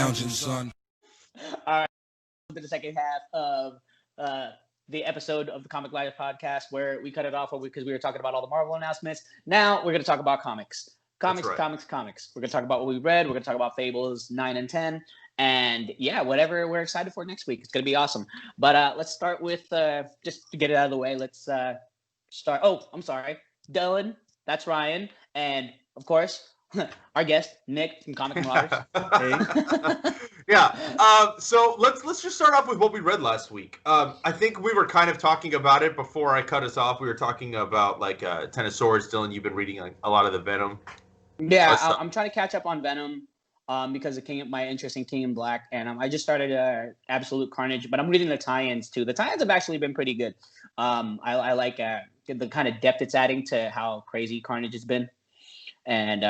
lounging, son. All right, to the second half of the episode of the Comic Live podcast where we cut it off because we were talking about all the Marvel announcements. Now we're going to talk about comics. Comics. We're going to talk about what we read. We're going to talk about Fables 9 and 10. And yeah, whatever we're excited for next week. It's going to be awesome. But let's start with, just to get it out of the way, let's start. Oh, I'm sorry. Dylan, that's Ryan. And of course, our guest, Nick from Comic Marauders. Hey. So let's just start off with what we read last week. I think we were kind of talking about it before I cut us off. We were talking about Ten of Swords. Dylan, you've been reading a lot of the Venom. Yeah, I'm trying to catch up on Venom because of my interest in King in Black, and I just started Absolute Carnage, but I'm reading the tie-ins too. The tie-ins have actually been pretty good. I like the kind of depth it's adding to how crazy Carnage has been, and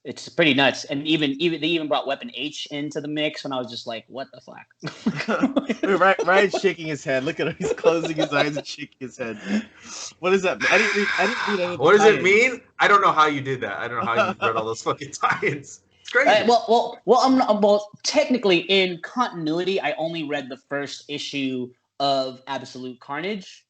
it's pretty nuts. And they even brought Weapon H into the mix, and I was just like, what the fuck? Ryan's shaking his head. Look at him. He's closing his eyes and shaking his head. What does that mean? I didn't read any. What does it mean? I don't know how you did that. I don't know how you read all those fucking tie-ins. It's crazy. Well, technically in continuity, I only read the first issue of Absolute Carnage,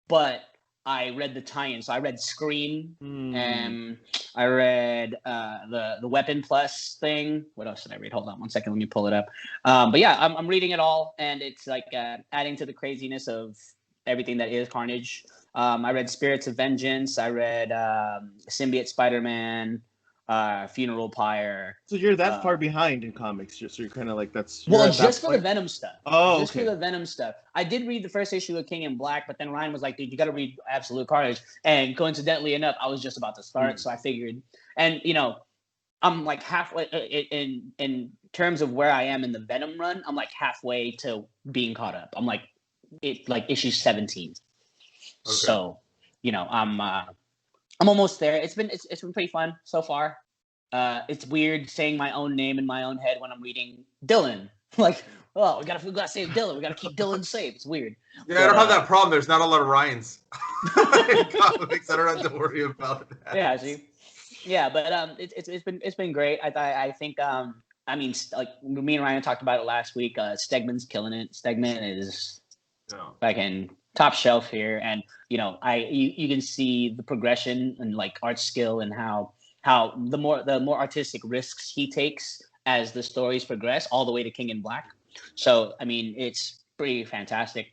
but I read the tie-in. So I read Scream, and I read the Weapon Plus thing. What else did I read? Hold on one second. Let me pull it up. But yeah, I'm reading it all, and it's adding to the craziness of everything that is Carnage. I read Spirits of Vengeance. I read Symbiote Spider-Man, Funeral Pyre. So you're that far behind in comics, so you're kind of like that's. Just for the Venom stuff. Oh, just for the Venom stuff. I did read the first issue of King in Black, but then Ryan was like, "Dude, you got to read Absolute Carnage." And coincidentally enough, I was just about to start, so I figured. And I'm like halfway in terms of where I am in the Venom run. I'm like halfway to being caught up. I'm like issue 17. Okay. So, I'm almost there. It's been pretty fun so far. It's weird saying my own name in my own head when I'm reading Dylan. Like, oh, we gotta save Dylan. We gotta keep Dylan safe. It's weird. Yeah, I don't have that problem. There's not a lot of Ryans in comics. I don't have to worry about that. Yeah, see. Yeah, but it's been great. I think me and Ryan talked about it last week. Stegman's killing it. Stegman is fucking top shelf here, and you can see the progression and art skill and how the more artistic risks he takes as the stories progress all the way to King in Black. So I mean, it's pretty fantastic.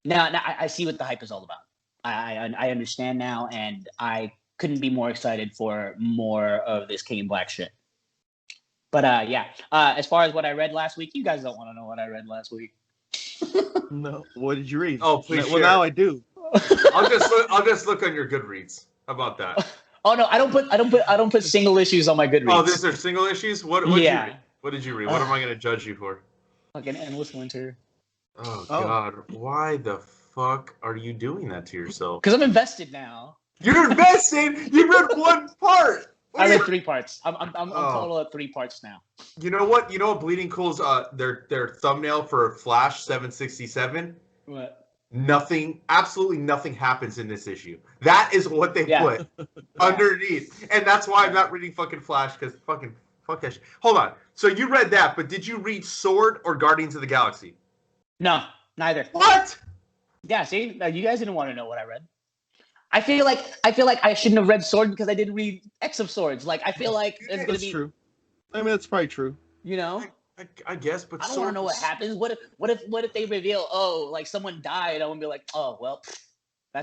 Now I see what the hype is all about. I understand now, and I couldn't be more excited for more of this King in Black shit. But as far as what I read last week, you guys don't want to know what I read last week. No. What did you read? Oh, please. Well, now I do. I'll just look on your Goodreads. How about that? Oh no, I don't put single issues on my Goodreads. Oh, these are single issues? What did you read? What did you read? What am I going to judge you for? Fucking Endless Winter. Oh God, why the fuck are you doing that to yourself? Because I'm invested now. You're invested? You read one part. I read 3 parts. I'm total of 3 parts now. You know what? Bleeding Cool's their thumbnail for Flash 767? What? Nothing, absolutely nothing happens in this issue. That is what they put underneath. And that's why I'm not reading fucking Flash, because fuck that shit. Hold on. So you read that, but did you read Sword or Guardians of the Galaxy? No, neither. What? Yeah, see? You guys didn't want to know what I read. I feel like I shouldn't have read Sword because I didn't read X of Swords. I feel like it's gonna be true. I mean, that's probably true. I guess, but I don't want to know what happens. What if they reveal someone died? I won't be like, oh well.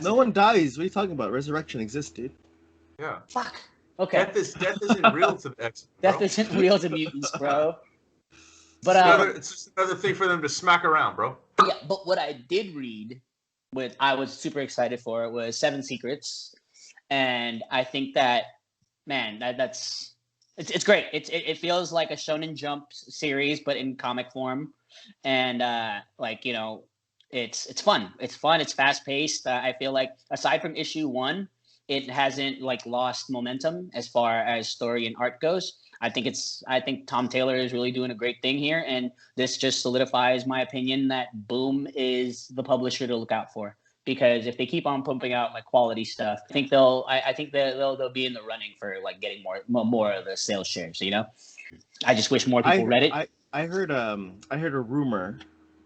No one dies. What are you talking about? Resurrection exists, dude. Yeah. Fuck. Okay. Death isn't real to X. Death isn't real to mutants, bro. But it's just another thing for them to smack around, bro. Yeah, but what I did read, I was super excited for it, was 7 Secrets, and I think that that's great. It feels like a Shonen Jump series, but in comic form, and it's fun. It's fun. It's fast paced. I feel like aside from issue 1, it hasn't lost momentum as far as story and art goes. I think Tom Taylor is really doing a great thing here, and this just solidifies my opinion that Boom is the publisher to look out for. Because if they keep on pumping out quality stuff, I think they'll be in the running for getting more of the sales shares. I just wish more people read it. I heard a rumor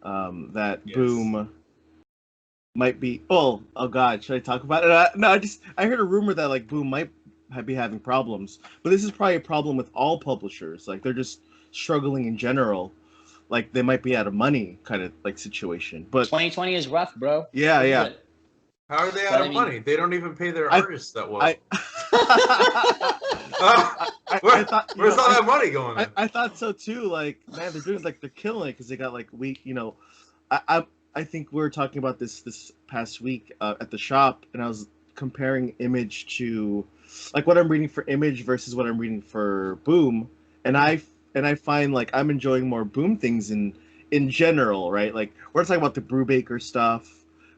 that Yes. Boom might be. Oh God, should I talk about it? No, I heard a rumor that like Boom might be having problems, but this is probably a problem with all publishers. Like they're just struggling in general. Like they might be out of money, kind of like situation. But 2020 is rough, bro. yeah, yeah. But, How are they out of money? They don't even pay their artists that well. Where's all that money going? I thought so too. Like, man, they're doing like they're killing it because they got like weak. You know, I think we were talking about this past week at the shop, and I was comparing Image to like what I'm reading for Image versus what I'm reading for Boom, and I find like I'm enjoying more Boom things in general, right? Like we're talking about the Brubaker stuff,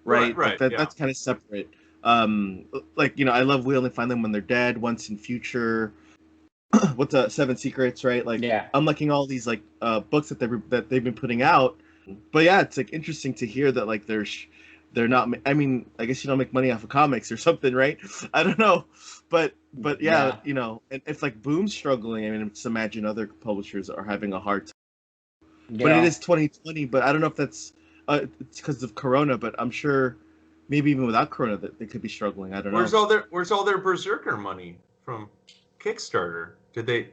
right? Right. Like that's kind of separate. Like I love We Only Find Them When They're Dead, Once in Future. What's Seven Secrets, right? Like I'm liking all these like books that they've been putting out. But yeah, it's like interesting to hear that like they're not. I mean, I guess you don't make money off of comics or something, right? I don't know, but yeah. And if like Boom's struggling, I mean, just imagine other publishers are having a hard time. Yeah. But it is 2020. But I don't know if that's it's because of Corona. But I'm sure maybe even without Corona, that they could be struggling. I don't know. Where's all their Berserker money from Kickstarter? Did they?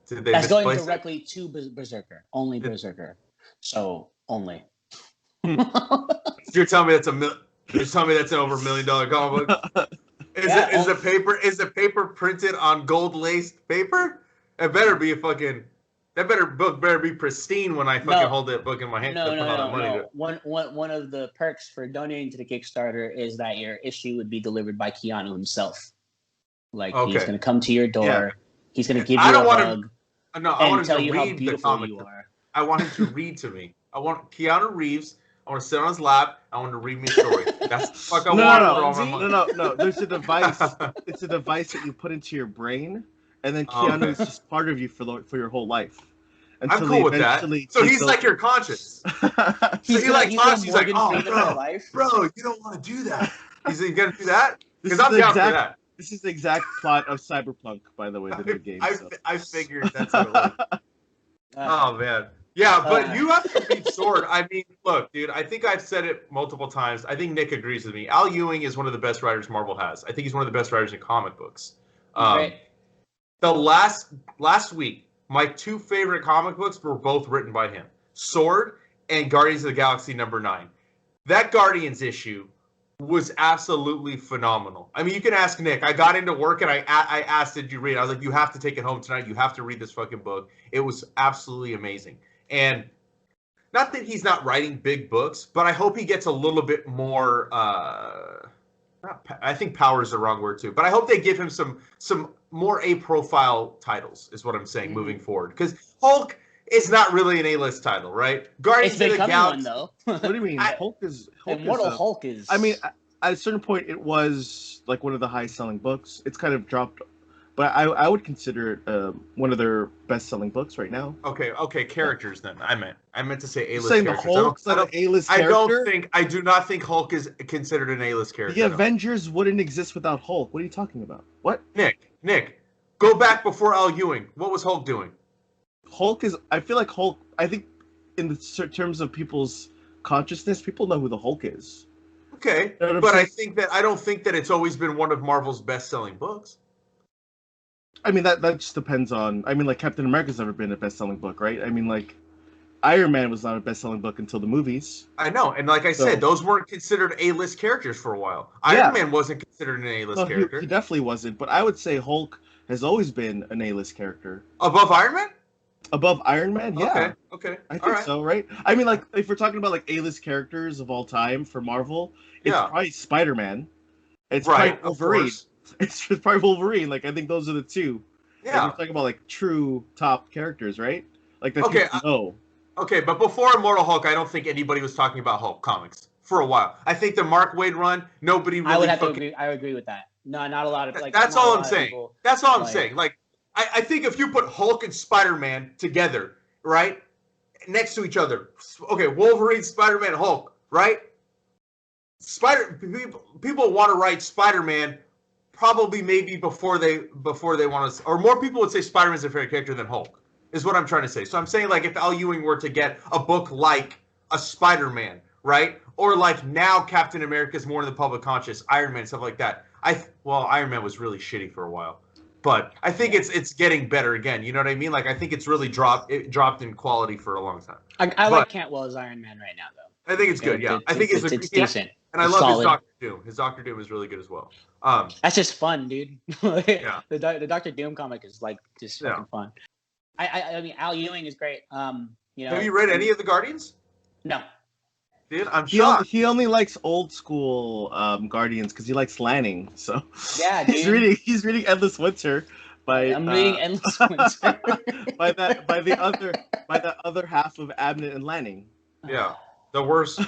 That's going directly to Berserker. Only Berserker. So only. You're telling me that's You're telling me that's an over $1 million comic book? Is the paper printed on gold laced paper? It better be book better be pristine when I fucking hold that book in my hand. No. One of the perks for donating to the Kickstarter is that your issue would be delivered by Keanu himself. Like he's going to come to your door. Yeah. He's going to give you a hug. I want him tell you how beautiful you are. I want him to read to me. I want Keanu Reeves. I want to sit on his lap. I want to read me a story. That's the fuck I want. No. There's a device. It's a device that you put into your brain, and then Keanu is just part of you for your whole life. I'm cool with that. So he's like your conscience. He's like Klaus. He's like, bro, you don't want to do that. He's gonna do that because I'm down for that. This is the exact plot of Cyberpunk, by the way, the new game. I figured that's what it was. Oh man. Yeah, but you have to read Sword. I mean, look, dude, I think I've said it multiple times. I think Nick agrees with me. Al Ewing is one of the best writers Marvel has. I think he's one of the best writers in comic books. The last week, my two favorite comic books were both written by him. Sword and Guardians of the Galaxy #9. That Guardians issue was absolutely phenomenal. I mean, you can ask Nick. I got into work and I asked, did you read it? I was like, you have to take it home tonight. You have to read this fucking book. It was absolutely amazing. And not that he's not writing big books, but I hope he gets a little bit more. I think power is the wrong word too, but I hope they give him some more A-profile titles. Is what I'm saying moving forward. Because Hulk is not really an A-list title, right? Guardians of the Galaxy. Though. What do you mean? Hulk is. Hulk is. I mean, at a certain point, it was like one of the highest-selling books. It's kind of dropped. But I would consider it one of their best-selling books right now. Okay, characters then. I meant to say A-list saying characters. The Hulk's not an A-list character? I do not think Hulk is considered an A-list character. The Avengers wouldn't exist without Hulk. What are you talking about? What? Nick, go back before Al Ewing. What was Hulk doing? I feel like Hulk, I think in the terms of people's consciousness, people know who the Hulk is. Okay, you know but I don't think that it's always been one of Marvel's best-selling books. I mean, that just depends on... I mean, like, Captain America's never been a best-selling book, right? I mean, like, Iron Man was not a best-selling book until the movies. I know, and like I said, those weren't considered A-list characters for a while. Iron Man wasn't considered an A-list character. He definitely wasn't, but I would say Hulk has always been an A-list character. Above Iron Man? Above Iron Man, yeah. Okay. I think so, right? I mean, like, if we're talking about, like, A-list characters of all time for Marvel, it's probably Spider-Man. It's probably Wolverine. It's probably Wolverine. Like, I think those are the two. Yeah. Like, we're talking about, like, true top characters, right? Like, that people know. Okay, but before Immortal Hulk, I don't think anybody was talking about Hulk comics for a while. I think the Mark Waid run, nobody really... I would agree with that. No, not a lot of... Like, that's all I'm saying. That's all I'm saying. Like, I think if you put Hulk and Spider-Man together, right, next to each other, okay, Wolverine, Spider-Man, Hulk, right? People want to write Spider-Man probably maybe before they want to, or more people would say Spider-Man's a favorite character than Hulk. is what I'm trying to say. So I'm saying, like, if Al Ewing were to get a book like a Spider-Man, right? Or like now Captain America's more in the public conscious, Iron Man, stuff like that. Iron Man was really shitty for a while. But I think it's getting better again. You know what I mean? Like, I think it's really dropped in quality for a long time. I like Cantwell's Iron Man right now, though. I think it's good, yeah. I think it's decent. And I love his Doctor Doom. His Doctor Doom is really good as well. That's just fun, dude. Yeah. The Doctor Doom comic is like just fucking fun. I mean, Al Ewing is great. You know, have you read any of the Guardians? No. Dude, I'm shocked. He only likes old school Guardians because he likes Lanning. So yeah, dude. he's reading Endless Winter. I'm reading Endless Winter. by the other half of Abnett and Lanning. Yeah, the worst.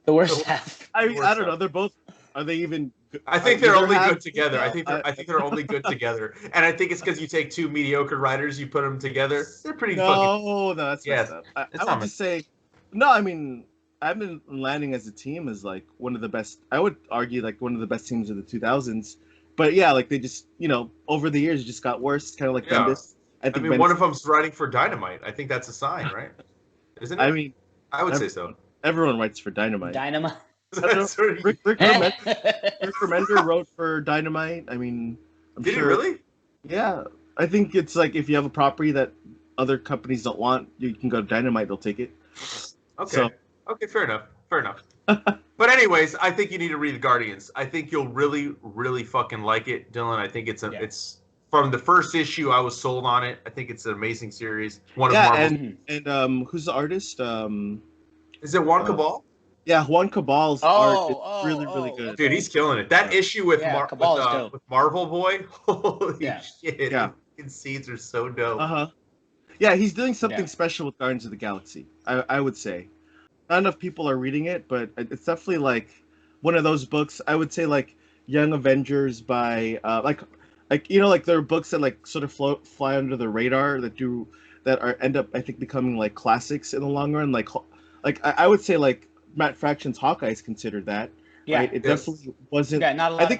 The worst half. I mean, I don't know. They're both. Are they even? I think they're only good together. I think they're only good together, and I think it's because you take two mediocre writers, you put them together. They're pretty fucking. No, that's messed up. I would just say, no. I mean, Abnett and Lanning as a team is like one of the best. I would argue like one of the best teams of the 2000s. But yeah, like they just, over the years, it just got worse. Kind of like Bendis. I mean, one of them's writing for Dynamite. I think that's a sign, right? Isn't it? I mean, I would say so. Everyone writes for Dynamite. Rick Remender wrote for Dynamite. I mean, Did he really? Yeah, I think it's like if you have a property that other companies don't want, you can go to Dynamite. They'll take it. Okay. Okay. Fair enough. But anyways, I think you need to read the Guardians. I think you'll really, really fucking like it, Dylan. I think it's from the first issue. I was sold on it. I think it's an amazing series. One of Marvel's. And who's the artist? Is it Juan Cabal? Yeah, Juan Cabal's art is really good. Dude, he's killing it. That issue with with Marvel Boy, holy shit! Yeah, the scenes are so dope. Yeah, he's doing something special with Guardians of the Galaxy. I would say. Not enough people are reading it, but it's definitely like one of those books. I would say like Young Avengers by like there are books that like sort of fly under the radar that end up I think becoming like classics in the long run. Like I would say like Matt Fraction's Hawkeye is considered that. Yeah, right? It definitely wasn't. Yeah, not enough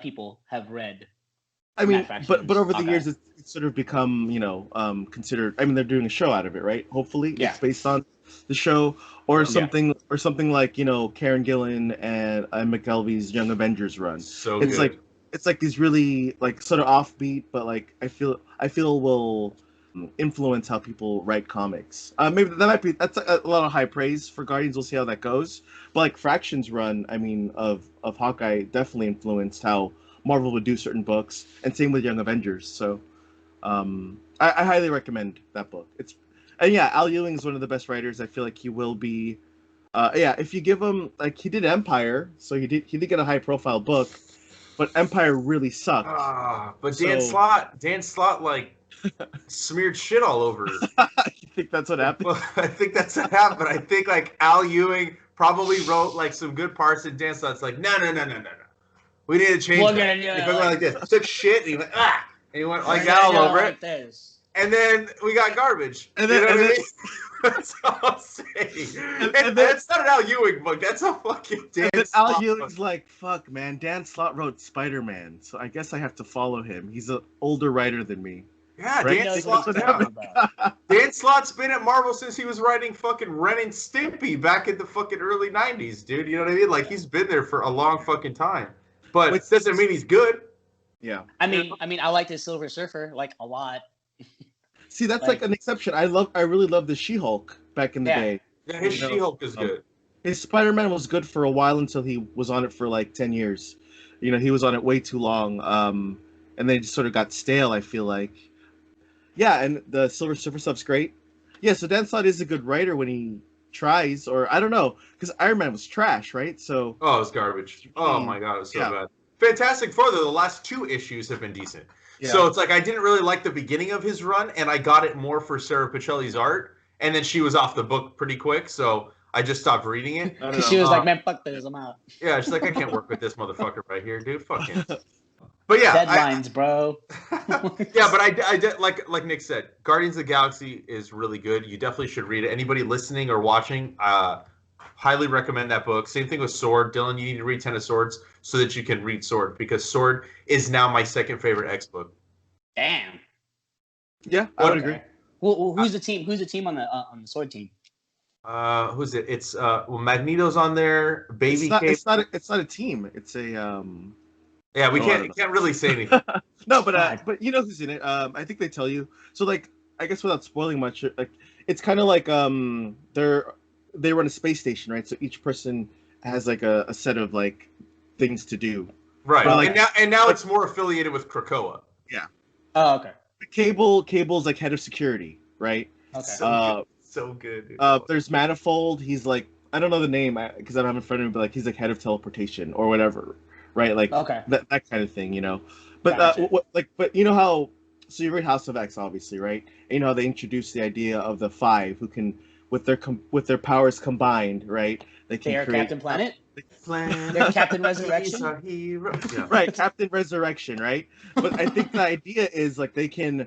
people have read. I mean, but over the years, it's sort of become, considered. I mean, they're doing a show out of it, right? Hopefully, it's based on the show or something, like Karen Gillan and McKelvey's Young Avengers run. So it's good. It's like these really like sort of offbeat, but like I feel will influence how people write comics. Maybe that's a lot of high praise for Guardians. We'll see how that goes. But like Fraction's run, I mean, of Hawkeye definitely influenced how Marvel would do certain books, and same with Young Avengers. So, I highly recommend that book. Al Ewing is one of the best writers. I feel like he will be. If you give him he did Empire, so he did get a high profile book, but Empire really sucked. But Dan Slott like smeared shit all over it. You think that's what happened? Well, I think that's what happened. I think like Al Ewing probably wrote like some good parts, and Dan Slott's like, no. We need to change that. He went like this. Took shit, and he went, and he went like that all over it. And then we got garbage. And then, that's all I'm saying. And that's not an Al Ewing book. That's a fucking Dan Slott Al Ewing's like, fuck, man. Dan Slott wrote Spider-Man, so I guess I have to follow him. He's an older writer than me. Yeah, right? Dan Slott's been at Marvel since he was writing fucking Ren and Stimpy back in the fucking early 90s, dude. You know what I mean? Like, he's been there for a long fucking time. But it doesn't mean he's good. Yeah. I mean, I liked his Silver Surfer like a lot. See, that's like an exception. I really loved the She-Hulk back in the day. Yeah, his She-Hulk is good. His Spider-Man was good for a while until he was on it for like 10 years. He was on it way too long. And then it just sort of got stale, I feel like. Yeah, and the Silver Surfer stuff's great. Yeah, so Dan Slott is a good writer when he tries, or I don't know, because Iron Man was trash, right? So it was garbage. Oh my god, it was so bad. Fantastic Four, though, the last two issues have been decent. Yeah. So it's like I didn't really like the beginning of his run, and I got it more for Sarah Pichelli's art, and then she was off the book pretty quick, so I just stopped reading it. She was like, man, fuck this, I'm out. Yeah, she's like, I can't work with this motherfucker right here, dude. Fuck him. But yeah, deadlines, bro. Yeah, but I did like Nick said, Guardians of the Galaxy is really good. You definitely should read it. Anybody listening or watching, highly recommend that book. Same thing with Sword. Dylan, you need to read Ten of Swords so that you can read Sword, because Sword is now my second favorite X book. Damn. Yeah, I would agree. Well, who's the team? Who's the team on the sword team? Who's it? It's Magneto's on there. It's not a team. It's a Yeah, we can't really say anything. No, but you know who's in it. I think they tell you. So like, I guess without spoiling much, like it's kind of like they run a space station, right? So each person has like a set of like things to do. Right. Like, and now it's more affiliated with Krakoa. Yeah. Oh, okay. Cable's like head of security, right? Okay. So good. Dude. There's Manifold. He's like, I don't know the name because I don't have it in front of me, but like he's like head of teleportation or whatever, right? Like that kind of thing, you know. But but you know how? So you read House of X, obviously, right? And you know how they introduced the idea of the five who can, with their powers combined, right? They can create Captain Planet. They're Captain Resurrection. Yeah. Right, Captain Resurrection, right? But I think the idea is like they can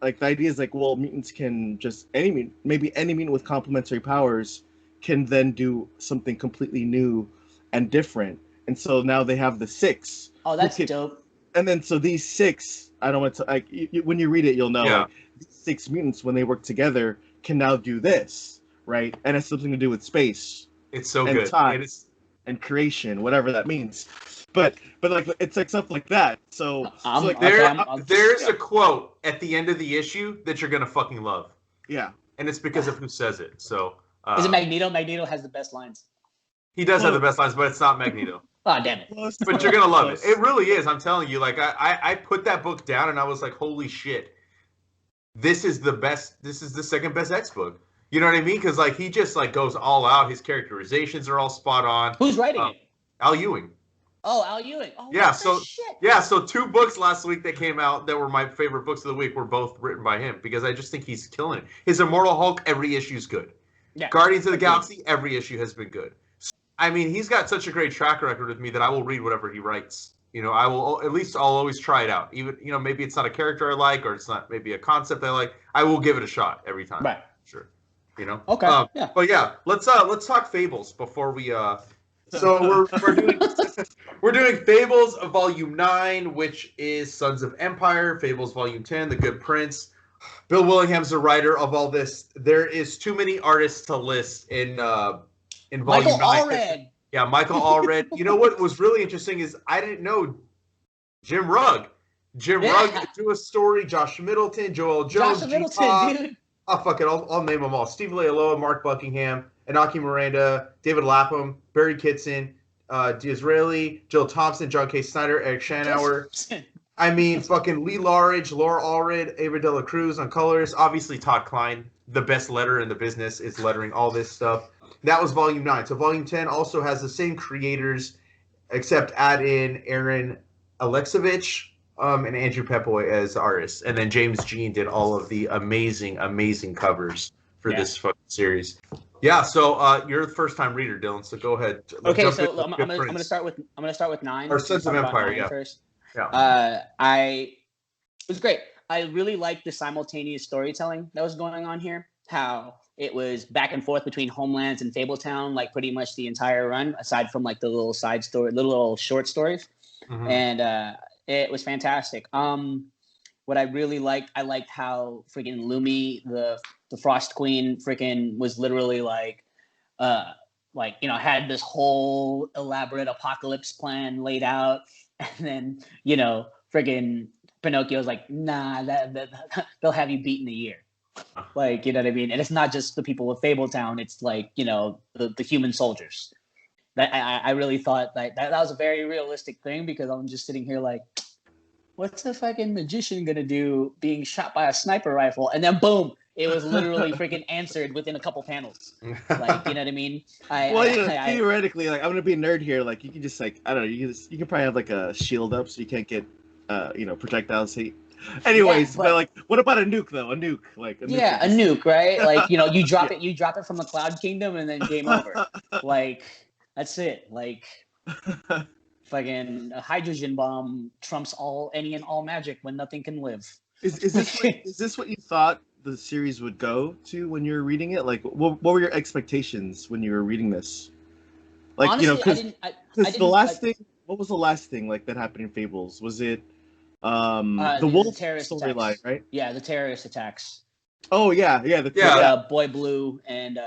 like the idea is like, well, mutants can just maybe any mutant with complementary powers can then do something completely new and different. And so now they have the six. Oh, that's dope. And then so these six, I don't want to like when you read it, you'll know like, these six mutants when they work together can now do this, right? And it's something to do with space. It's so and good. Time and creation, whatever that means. But like it's like stuff like that. So, there's a quote at the end of the issue that you're gonna fucking love. Yeah, and it's because of who says it. So is it Magneto? Magneto has the best lines. He does have the best lines, but it's not Magneto. Oh, damn it! But you're gonna love it. It really is. I'm telling you. Like I put that book down and I was like, holy shit, this is the best. This is the second best X book. You know what I mean? Because like he just like goes all out. His characterizations are all spot on. Who's writing it? Al Ewing. Oh, Al Ewing. Oh, yeah. So 2 books last week that came out that were my favorite books of the week were both written by him because I just think he's killing it. His Immortal Hulk, every issue is good. Yeah. Guardians of the Galaxy, every issue has been good. So, I mean, he's got such a great track record with me that I will read whatever he writes. You know, I'll always try it out. Even maybe it's not a character I like or it's not maybe a concept I like. I will give it a shot every time. Right. Sure. You know. Okay. Yeah. But yeah, let's talk Fables before we. So we're doing Fables of Volume 9, which is Sons of Empire. Fables Volume 10, The Good Prince. Bill Willingham's the writer of all this. There is too many artists to list in Volume 9. Allred. Yeah, Michael Allred. You know what was really interesting is I didn't know Jim Rugg. Rugg do a story. Josh Middleton, Joel Jones, Josh Middleton, dude. Oh, fuck it. I'll name them all. Steve Lealoa, Mark Buckingham, Inaki Miranda, David Lapham, Barry Kitson, D'Israeli, Jill Thompson, John K. Snyder, Eric Shanauer. I mean, fucking Lee Larridge, Laura Allred, Ava De La Cruz on colors. Obviously, Todd Klein, the best letterer in the business, is lettering all this stuff. That was Volume 9. So Volume 10 also has the same creators, except add in Aaron Alexovich and Andrew Pepoy as artists. And then James Jean did all of the amazing, amazing covers for this fucking series. Yeah, so you're the first time reader, Dylan. So go ahead. Okay, so I'm gonna start with 9. Or Sons of Empire, yeah. First. Yeah. It was great. I really liked the simultaneous storytelling that was going on here. How it was back and forth between Homelands and Fabletown, like pretty much the entire run, aside from like the little side story, little short stories, and it was fantastic. What I really liked, I liked how freaking Lumi, the Frost Queen, freaking was literally like had this whole elaborate apocalypse plan laid out, and then freaking Pinocchio's like, nah, that they'll have you beat in a year. Like, you know what I mean? And it's not just the people of Fabletown, it's like, the human soldiers. That I really thought that was a very realistic thing, because I'm just sitting here like, what's a fucking magician gonna do being shot by a sniper rifle? And then boom, it was literally freaking answered within a couple panels. Like, you know what I mean? Theoretically, like, I'm gonna be a nerd here. Like, you can just like, I don't know, you can probably have like a shield up so you can't get projectiles hit. Anyways, but like, what about a nuke though? A nuke, like a nuke, right? Like, you drop it from the Cloud Kingdom, and then game over. Like, that's it. Like, fucking a hydrogen bomb trumps any and all magic when nothing can live. Is this what you thought the series would go to when you were reading it? Like, what were your expectations when you were reading this? Like, honestly, because the last thing. What was the last thing like that happened in Fables? Was it The wolf storyline, right? Yeah, the terrorist attacks. Oh yeah. Boy Blue and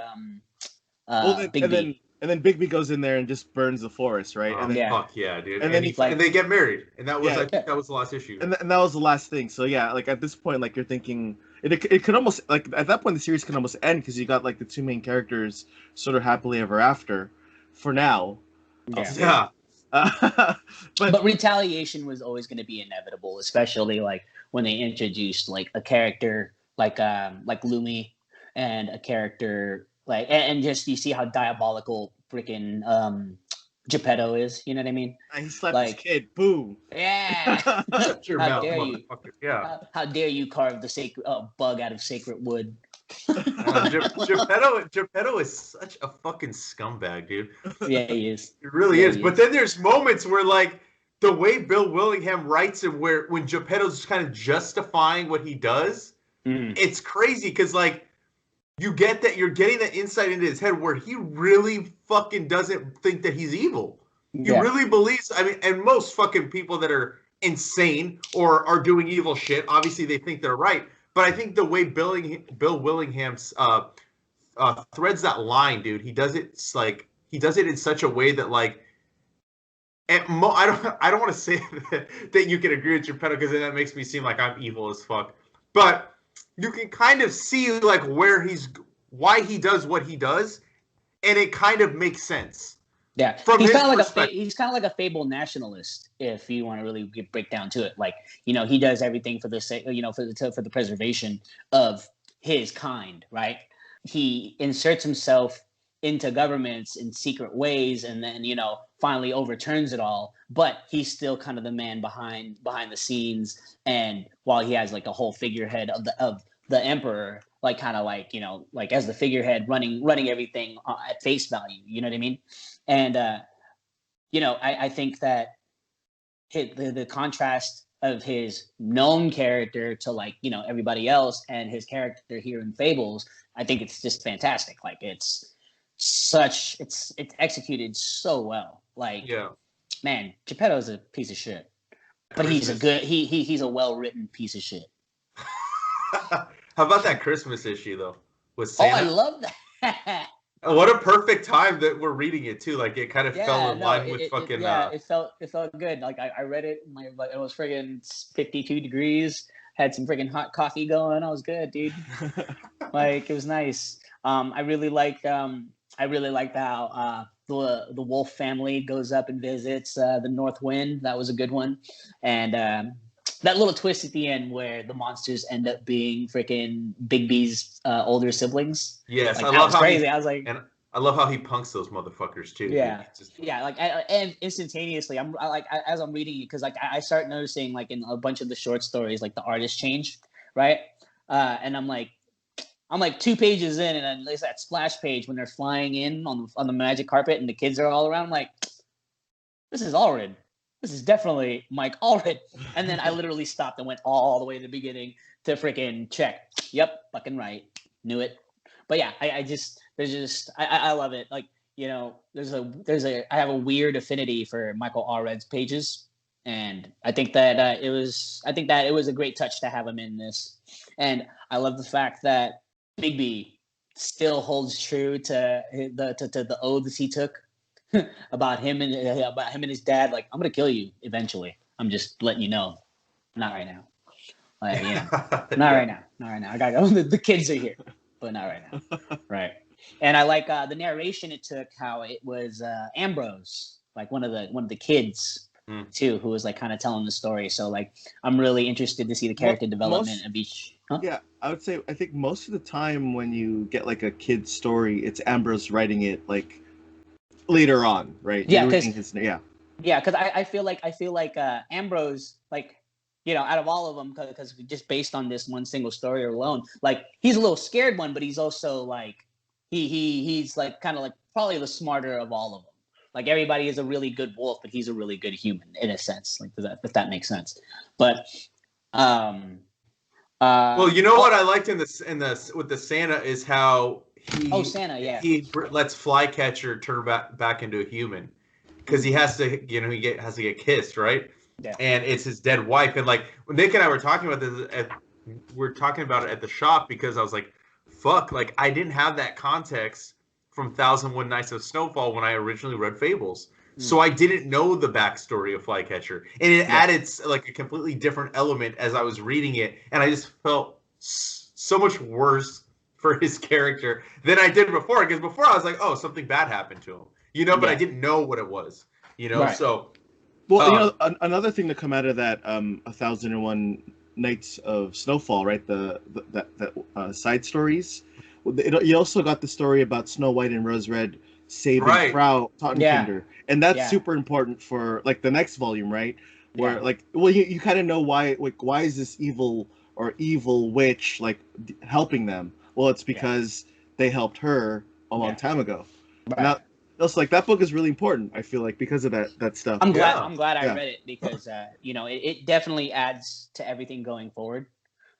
Big B. And then Bigby goes in there and just burns the forest, right? And then, fuck yeah, dude. And then and they get married, and that was I think that was the last issue. And that was the last thing. So yeah, like at this point, like you're thinking it could almost like at that point the series can almost end because you got like the two main characters sort of happily ever after, for now. Yeah. But retaliation was always going to be inevitable, especially like when they introduced like a character like Lumi and a character like and just you see how diabolical freaking Geppetto is, you know what I mean? He slapped his kid. Boom. Yeah. How dare you? Yeah. How dare you carve the sacred bug out of sacred wood? Geppetto is such a fucking scumbag, dude. Yeah, he is. He really is. But then there's moments where like the way Bill Willingham writes it, where when Geppetto's kind of justifying what he does, it's crazy because like you get that you're getting that insight into his head where he really fucking doesn't think that he's evil. He really believes. I mean, and most fucking people that are insane or are doing evil shit, obviously they think they're right. But I think the way Bill Willingham threads that line, dude, he does it in such a way that like. I don't want to say that you can agree with Geppetto because then that makes me seem like I'm evil as fuck. But you can kind of see like why he does what he does, and it kind of makes sense. Yeah, he's kind of like a Fable nationalist, if you want to really break down to it. Like, you know, he does everything for the sake, you know, for the preservation of his kind, right? He inserts himself into governments in secret ways, and then, you know, finally overturns it all. But he's still kind of the man behind the scenes, and while he has like a whole figurehead of the emperor, like kind of like, you know, like as the figurehead running everything at face value, you know what I mean? And you know, I think that the contrast of his known character to like, you know, everybody else and his character here in Fables, I think it's just fantastic. Like it's executed so well. Like, man, Geppetto's a piece of shit, but he's a well-written piece of shit. How about that Christmas issue though? With Santa? Oh, I love that. What a perfect time that we're reading it too. Like it kind of fell in line with fucking. It felt good. Like I read it. It was friggin' 52 degrees. Had some friggin' hot coffee going. I was good, dude. Like it was nice. I really liked how the wolf family goes up and visits the North Wind. That was a good one, and that little twist at the end where the monsters end up being freaking Bigby's older siblings. Yes, like, I love how crazy. I was like, and I love how he punks those motherfuckers too. Yeah, like and instantaneously, as I'm reading it, because like I start noticing like in a bunch of the short stories, like the artist change, right? And I'm like 2 pages in, and then there's that splash page when they're flying in on the magic carpet, and the kids are all around. I'm like, this is Allred. This is definitely Mike Allred. And then I literally stopped and went all the way to the beginning to freaking check. Yep, fucking right. Knew it. But yeah, I love it. Like, you know, I have a weird affinity for Michael Allred's pages. And I think that it was a great touch to have him in this. And I love the fact that Bigby still holds true to the oaths he took about him and his dad. Like, I'm gonna kill you eventually. I'm just letting you know, not right now. Like, you know, not right now. I gotta go. The kids are here, but not right now. Right. And I like the narration it took. How it was Ambrose, like one of the kids too, who was like kind of telling the story. So like, I'm really interested to see the character development of each. Huh? Yeah, I think most of the time when you get like a kid's story, it's Ambrose writing it like later on, right? Yeah, because I feel like Ambrose, like, you know, out of all of them, because just based on this one single story alone, like he's a little scared one, but he's also like he's like kind of like probably the smarter of all of them. Like everybody is a really good wolf, but he's a really good human in a sense. Like if that makes sense. But well, you know what I liked in this with the Santa is how Santa, yeah. He lets Flycatcher turn back into a human because he has to, you know, has to get kissed, right? and it's his dead wife. And like when Nick and I were talking about this, we're talking about it at the shop because I was like, fuck, like I didn't have that context from 1001 Nights of Snowfall when I originally read Fables. So I didn't know the backstory of Flycatcher, and it added like a completely different element as I was reading it, and I just felt so much worse for his character than I did before, because before I was like, oh, something bad happened to him, you know, but I didn't know what it was, you know. So well, you know, another thing to come out of that 1001 Nights of Snowfall, right, the side stories, you also got the story about Snow White and Rose Red saving Frau Tottenkinder, and that's super important for like the next volume, right, where like, well, you kind of know why, like, why is this evil witch like helping them? Well, it's because they helped her a long time ago. Right. Also, like, that book is really important, I feel like, because of that stuff. I'm glad I read it, because you know, it definitely adds to everything going forward,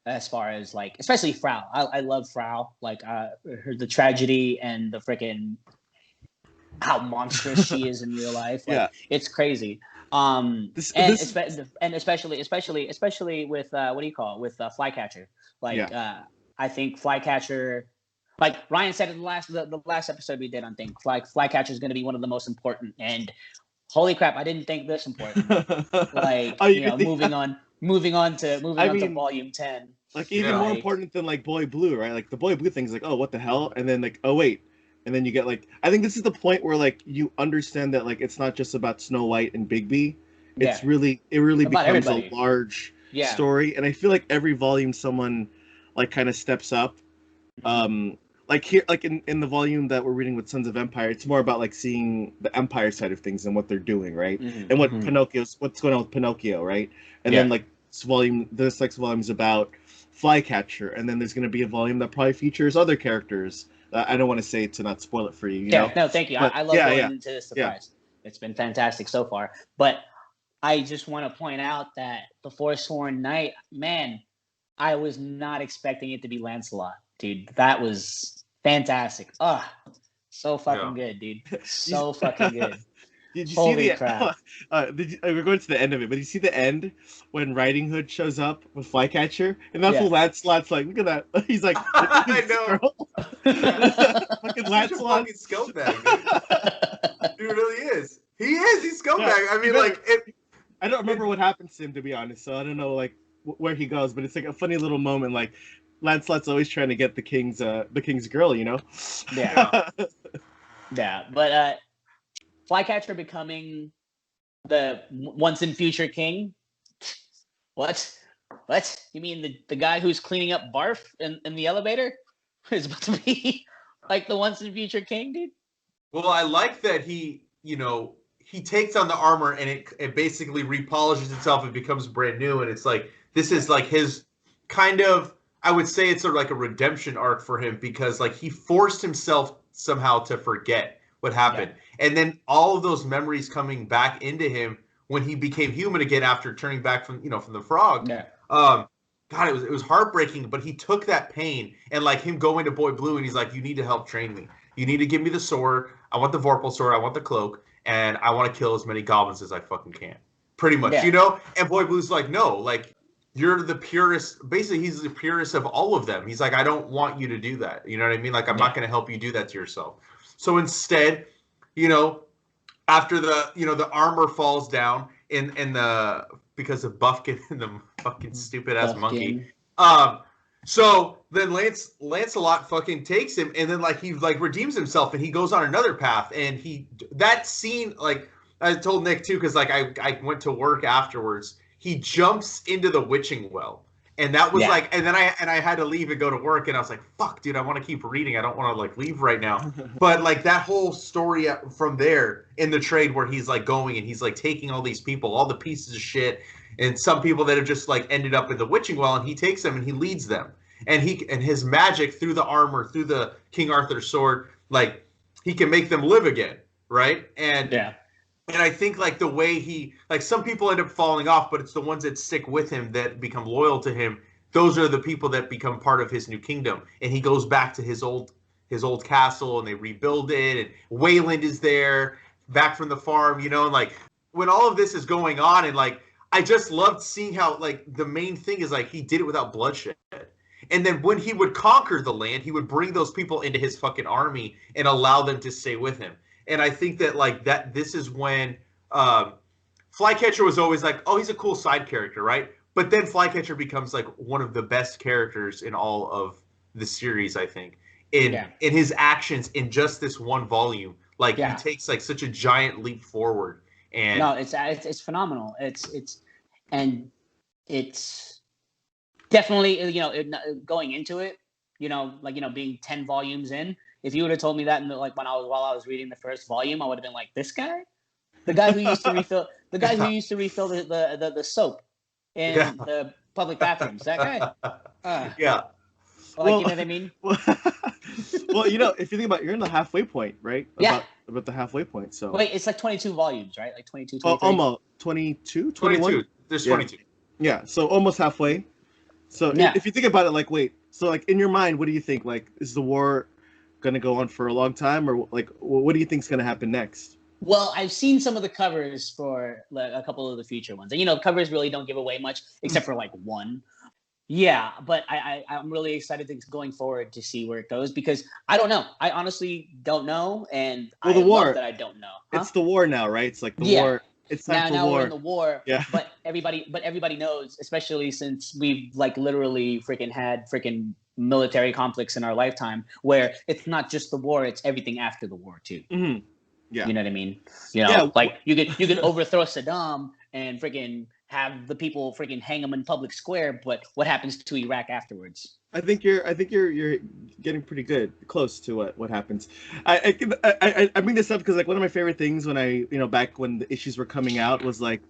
as far as like, especially Frau. I love Frau, like the tragedy and the freaking how monstrous she is in real life. Like, it's crazy. Especially with what do you call it, with Flycatcher. Like I think Flycatcher, like Ryan said in the last episode we did on Think, Flycatcher is going to be one of the most important. And holy crap, I didn't think this important. Like, you know, moving on to volume 10. Like, even more important than like Boy Blue, right? Like the Boy Blue thing's like, oh, what the hell? And then like, oh wait. And then you get like, I think this is the point where like you understand that like it's not just about Snow White and Bigby. It really becomes everybody. A large story. And I feel like every volume someone like kind of steps up. Like here, like in the volume that we're reading with Sons of Empire, it's more about like seeing the Empire side of things and what they're doing, right? And what what's going on with Pinocchio, right? And then like this next volume is about Flycatcher, and then there's going to be a volume that probably features other characters. I don't want to say to not spoil it for you. You know? No, thank you. But, I love going into this surprise. It's been fantastic so far. But I just want to point out that the Forsworn Knight, man, I was not expecting it to be Lancelot, dude. That was fantastic. So fucking good, dude. So fucking good. Did you see the crap. We're going to the end of it, but did you see the end when Riding Hood shows up with Flycatcher? And that's what Lancelot's like, look at that. He's like, I know. Fucking Lancelot. He's a fucking scumbag, dude. He really is. He is. He's scumbag. I mean, I don't remember what happens to him, to be honest, so I don't know like where he goes, but it's like a funny little moment. Like, Lancelot's always trying to get the king's girl, you know? Yeah. But Flycatcher becoming the once and future king? What? You mean the guy who's cleaning up barf in the elevator is about to be like the once and future king, dude? Well, I like that he takes on the armor and it basically repolishes itself and becomes brand new, and it's like this is like his kind of, I would say it's sort of like a redemption arc for him, because like he forced himself somehow to forget what happened. And then all of those memories coming back into him when he became human again after turning back from the frog. God, it was heartbreaking, but he took that pain, and like him going to Boy Blue, and he's like, you need to help train me. You need to give me the sword. I want the Vorpal sword. I want the cloak, and I want to kill as many goblins as I fucking can. Pretty much, you know? And Boy Blue's like, no, like, you're the purest. Basically, he's the purest of all of them. He's like, I don't want you to do that. You know what I mean? Like, I'm not going to help you do that to yourself. So instead, after the armor falls down because of Buffkin and the fucking stupid ass monkey. So then Lancelot fucking takes him, and then like he like redeems himself, and he goes on another path. And that scene, like I told Nick too, because like I went to work afterwards. He jumps into the witching well, and that was like, and then I had to leave and go to work, and I was like, fuck, dude, I want to keep reading. I don't want to like leave right now. But like that whole story from there in the trade where he's like going and he's like taking all these people, all the pieces of shit, and some people that have just like ended up in the witching well, and he takes them and he leads them, and his magic through the armor, through the King Arthur sword, like he can make them live again, right? And I think like the way some people end up falling off, but it's the ones that stick with him that become loyal to him. Those are the people that become part of his new kingdom. And he goes back to his old castle, and they rebuild it. And Wayland is there, back from the farm, and like when all of this is going on, and like I just loved seeing how, like, the main thing is, like, he did it without bloodshed. And then when he would conquer the land, he would bring those people into his fucking army and allow them to stay with him. And I think that, like, this is when Flycatcher was always like, oh, he's a cool side character, right? But then Flycatcher becomes, like, one of the best characters in all of the series, I think. In his actions in just this one volume. Like, he takes, like, such a giant leap forward. And no, it's phenomenal. It's definitely, going into it, being 10 volumes in, if you would have told me that while I was reading the first volume, I would have been like, this guy, the guy who used to refill the soap in the public bathrooms, that guy. Yeah. Well, you know what I mean? Well, if you think about it, you're in the halfway point, right? About the halfway point. So wait, it's like 22 volumes, right? Like 22, 23? Almost 22, 21? 22. There's 22. Yeah, so almost halfway. So if you think about it, like, wait, so, like, in your mind, what do you think? Like, is the war going to go on for a long time? Or, like, what do you think is going to happen next? Well, I've seen some of the covers for, like, a couple of the future ones. And, covers really don't give away much, except for, like, one. Yeah, but I'm really excited going forward to see where it goes, because I don't know. I honestly don't know, and I love that I don't know. Huh? It's the war now, right? It's like the war. It's time for war. Now we're in the war. Yeah. But everybody knows, especially since we've, like, literally had military conflicts in our lifetime, where it's not just the war; it's everything after the war too. Mm-hmm. Yeah. You know what I mean? Like, you can overthrow Saddam and have the people hang them in public square, but what happens to Iraq afterwards? I think you're getting pretty close to what happens. I bring this up because, like, one of my favorite things when I back when the issues were coming out was like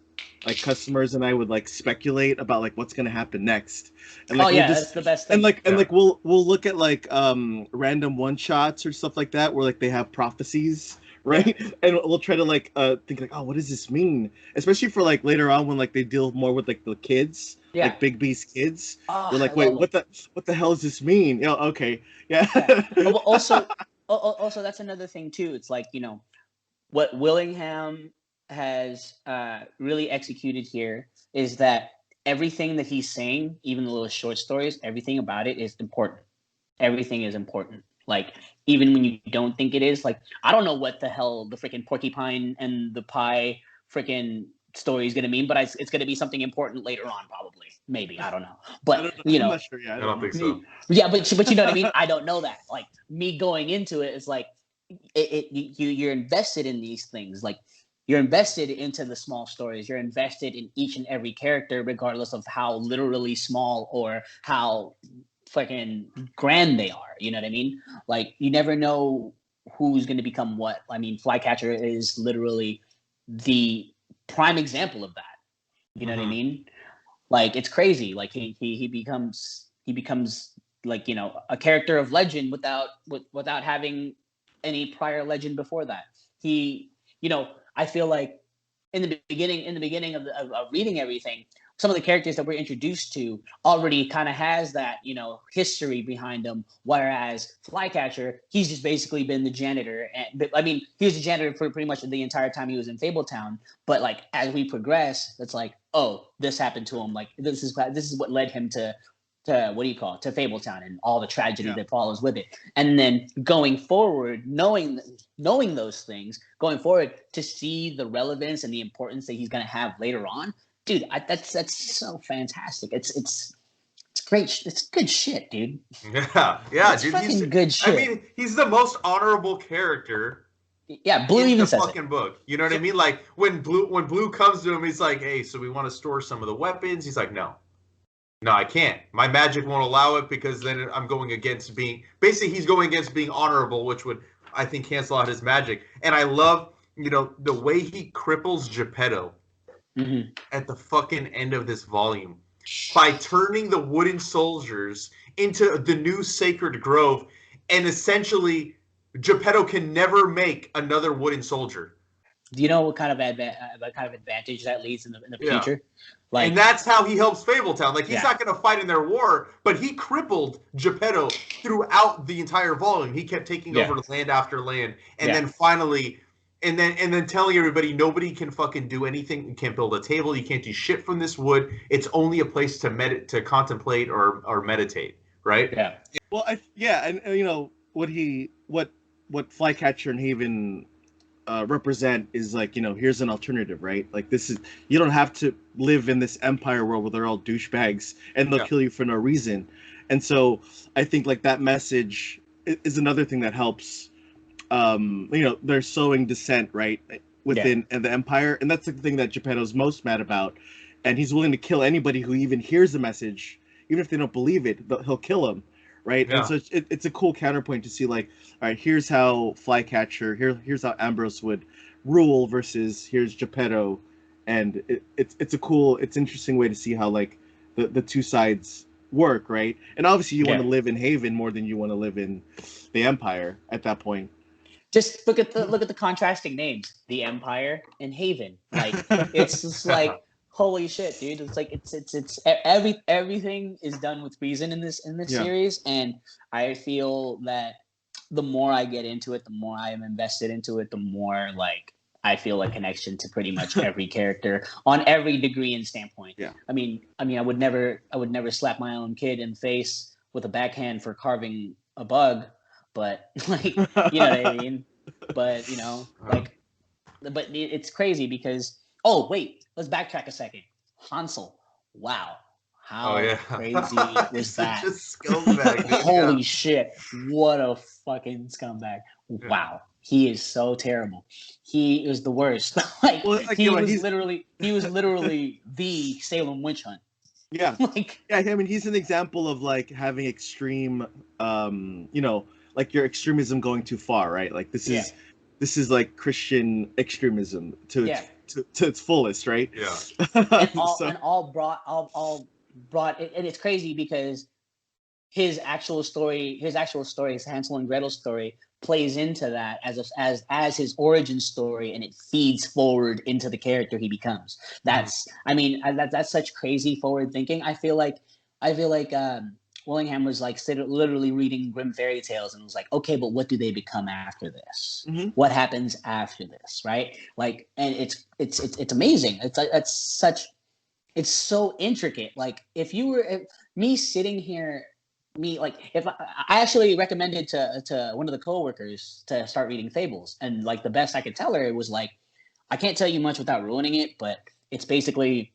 customers and I would, like, speculate about, like, what's gonna happen next. And, like, that's the best thing. And we'll look at, like, random one shots or stuff like that where, like, they have prophecies. Right, and we'll try to, like, think, like, oh, what does this mean? Especially for, like, later on when, like, they deal more with, like, the kids, like Big B's kids. We're like, wait, what the hell does this mean? Okay, yeah. Also, that's another thing too. It's like, what Willingham has really executed here is that everything that he's saying, even the little short stories, everything about it is important. Everything is important. Like, even when you don't think it is, like, I don't know what the hell the freaking porcupine and the pie freaking story is going to mean, but it's going to be something important later on, probably. Maybe. I don't know. But, I'm not sure. Yeah, I don't think so. Yeah, but you know what I mean? I don't know that. Like, me going into it is like, you're invested in these things. Like, you're invested into the small stories. You're invested in each and every character, regardless of how literally small or how fucking grand they are. You know what I mean? Like, you never know who's going to become what. I mean, Flycatcher is literally the prime example of that. You know what I mean? Like, it's crazy. Like, he becomes like, a character of legend without having any prior legend before that. I feel like in the beginning of reading everything, some of the characters that we're introduced to already kind of has that, history behind them. Whereas Flycatcher, he's just basically been the janitor. He was the janitor for pretty much the entire time he was in Fabletown. But, like, as we progress, it's like, oh, this happened to him. Like, this is what led him to Fabletown and all the tragedy that follows with it. And then going forward, knowing those things, going forward to see the relevance and the importance that he's going to have later on. Dude, that's so fantastic. It's great. It's good shit, dude. Yeah, it's dude. Fucking good shit. I mean, he's the most honorable character. Yeah, Blue even says fucking book. You know what I mean? Like, when Blue comes to him, he's like, "Hey, so we want to store some of the weapons." He's like, "No, I can't. My magic won't allow it because then I'm going against being." Basically, he's going against being honorable, which would, I think, cancel out his magic. And I love, the way he cripples Geppetto. At the fucking end of this volume by turning the wooden soldiers into the new sacred grove, and essentially Geppetto can never make another wooden soldier. Do you know what kind of advantage that leads in the future? Like, and that's how he helps Fabletown. Like, he's not going to fight in their war, but he crippled Geppetto throughout the entire volume. He kept taking over land after land, and then finally, and then telling everybody nobody can fucking do anything. You can't build a table. You can't do shit from this wood. It's only a place to contemplate or meditate, right? Yeah. Well, and you know what Flycatcher and Haven represent is like, you know, here's an alternative, right? Like this is, you don't have to live in this empire world where they're all douchebags and they'll kill you for no reason. And so I think like that message is another thing that helps. You know, they're sowing dissent, right, within the empire, and that's the thing that Geppetto's most mad about. And he's willing to kill anybody who even hears the message, even if they don't believe it. He'll kill them, right? Yeah. And so it's a cool counterpoint to see, like, all right, here's how Flycatcher, here's how Ambrose would rule versus here's Geppetto, and it's interesting way to see how like the two sides work, right? And obviously you want to live in Haven more than you want to live in the Empire at that point. Just look at the contrasting names, the Empire and Haven. Like it's just like holy shit, dude. It's like it's everything is done with reason in this series, and I feel that the more I get into it, the more I am invested into it, the more like I feel a connection to pretty much every character on every degree and standpoint. Yeah. I mean, I would never slap my own kid in the face with a backhand for carving a bug. But like, you know what I mean? But you know, like, but it's crazy because wait, let's backtrack a second. Hansel, wow, how crazy was that? Scumbag, Holy shit, what a fucking scumbag! Yeah. Wow, he is so terrible. He is the worst. He was literally the Salem witch hunt. Yeah, I mean, he's an example of like having extreme, you know. Like your extremism going too far, right? Like this is like Christian extremism to its fullest, right? Yeah. and all brought and it's crazy because his actual story, his Hansel and Gretel story, plays into that as his origin story, and it feeds forward into the character he becomes. That's that's such crazy forward thinking. I feel like Willingham was like literally reading Grimm fairy tales and was like, okay, but what do they become after this? Mm-hmm. What happens after this, right? Like, and it's amazing. It's so intricate. Like, if me sitting here, if I actually recommended to one of the coworkers to start reading Fables, and like the best I could tell her, it was like, I can't tell you much without ruining it, but it's basically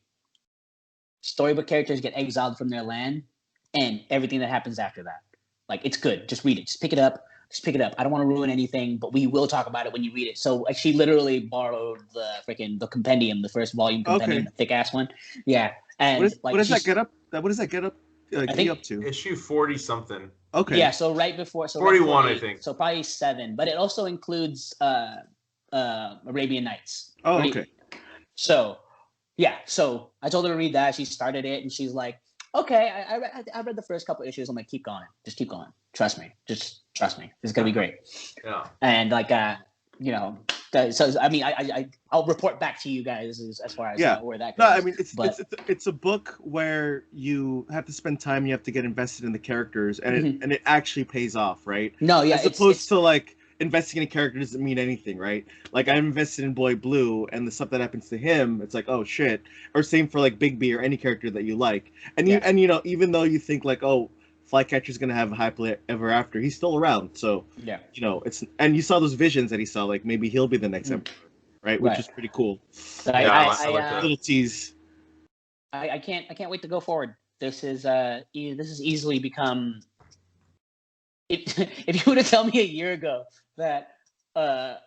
storybook characters get exiled from their land. And everything that happens after that. Like, it's good. Just read it. Just pick it up. I don't want to ruin anything, but we will talk about it when you read it. So she literally borrowed the compendium, the first volume compendium, the thick ass one. Yeah. And what does that get up? What does that get up? Up to issue 40 something. Okay. Yeah. So right before. So 41, right I think. So probably 7, but it also includes Arabian Nights. Oh, okay. So yeah. So I told her to read that. She started it, and she's like, okay, I read the first couple issues. I'm like, keep going. Just keep going. Trust me. Just trust me. This is going to be great. Yeah. And like, you know, so I mean, I'll report back to you guys as far as where that goes. No, I mean, it's a book where you have to spend time. You have to get invested in the characters, and it actually pays off, right? No, yeah. As opposed to like investing in a character doesn't mean anything, right? Like I'm invested in Boy Blue, and the stuff that happens to him, it's like, oh shit. Or same for like Bigby or any character that you like. And you know, even though you think like, oh, Flycatcher's gonna have a happily ever after, he's still around. So you know, and you saw those visions that he saw, like maybe he'll be the next emperor, right? Which is pretty cool. I like that. Little tease. I can't wait to go forward. This is easily become. If you would have told me a year ago that a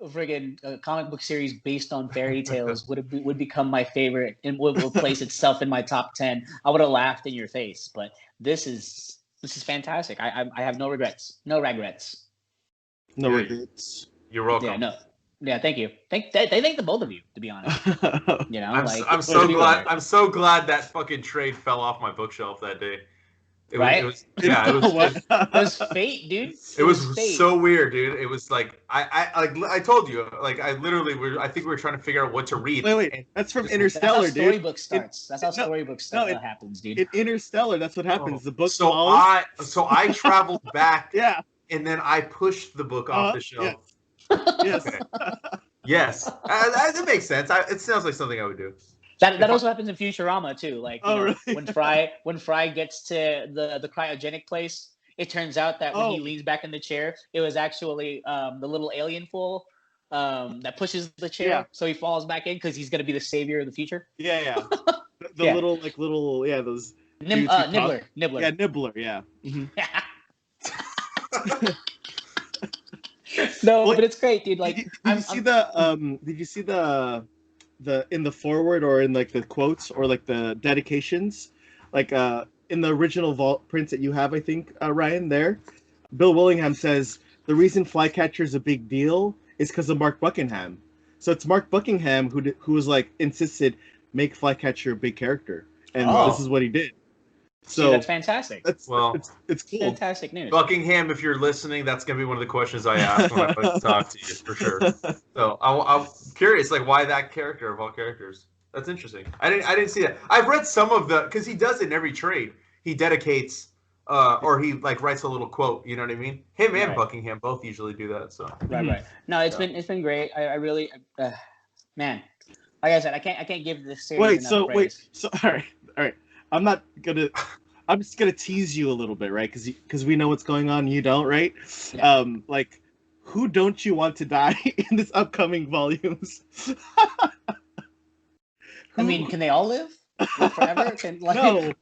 friggin' comic book series based on fairy tales would become my favorite and would place itself in my top 10, I would have laughed in your face. But this is fantastic. I have no regrets. No regrets. No regrets. You're welcome. Yeah, no. Yeah, thank you. Thank the both of you, to be honest. You know, I'm so glad. I'm so glad that fucking trade fell off my bookshelf that day. It was fate, dude. It was fate. So weird, dude. It was like I told you, like I think we were trying to figure out what to read. Wait, that's from Interstellar, dude. Storybook starts. That's how storybook stuff happens, dude. In Interstellar, that's what happens. The book. So I traveled back. Yeah. And then I pushed the book off the shelf. Yes. Okay. Yes, that makes sense. It sounds like something I would do. That also happens in Futurama too. Like really? when Fry gets to the cryogenic place, it turns out that when he leans back in the chair, it was actually the little alien fool that pushes the chair, so he falls back in because he's gonna be the savior of the future. Yeah. The little those Nibbler. Yeah, Nibbler. Yeah. Mm-hmm. No, but it's great, dude. Like, did you see the in the foreword or in like the quotes or like the dedications, like in the original vault prints that you have, I think, Ryan, there, Bill Willingham says the reason Flycatcher is a big deal is because of Mark Buckingham. So it's Mark Buckingham who was like insisted make Flycatcher a big character, and this is what he did. So that's fantastic. It's cool. Fantastic news. Buckingham, if you're listening, that's gonna be one of the questions I ask when I talk to you for sure. So I'm curious, like, why that character of all characters? That's interesting. I didn't see that. I've read some of because he does it in every trade. He dedicates, or he like writes a little quote. You know what I mean? Him and Buckingham both usually do that. So right. No, it's been great. I really, man. Like I said, I can't give this series enough praise. So all right. I'm just gonna tease you a little bit, right? Because we know what's going on, you don't, right? Yeah. Like, who don't you want to die in this upcoming volumes? I mean, can they all live forever? No,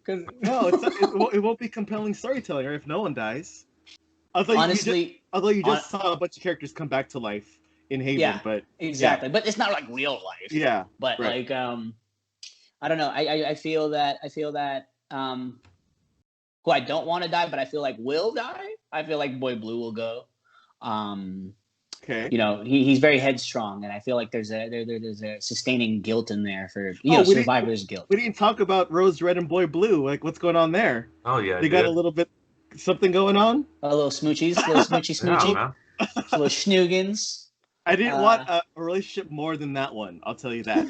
it won't be compelling storytelling, right? If no one dies. Although you just saw a bunch of characters come back to life in Haven, but exactly. But it's not like real life. Yeah. But like, I don't know. I feel that who I don't want to die, but I feel like will die. I feel like Boy Blue will go. Okay. He's very headstrong, and I feel like there's a sustaining guilt in there for survivor's guilt. We didn't talk about Rose Red and Boy Blue. Like, what's going on there? Oh yeah, they got a little bit something going on. A little smoochies, little little schnoogans. I didn't want a relationship more than that one. I'll tell you that.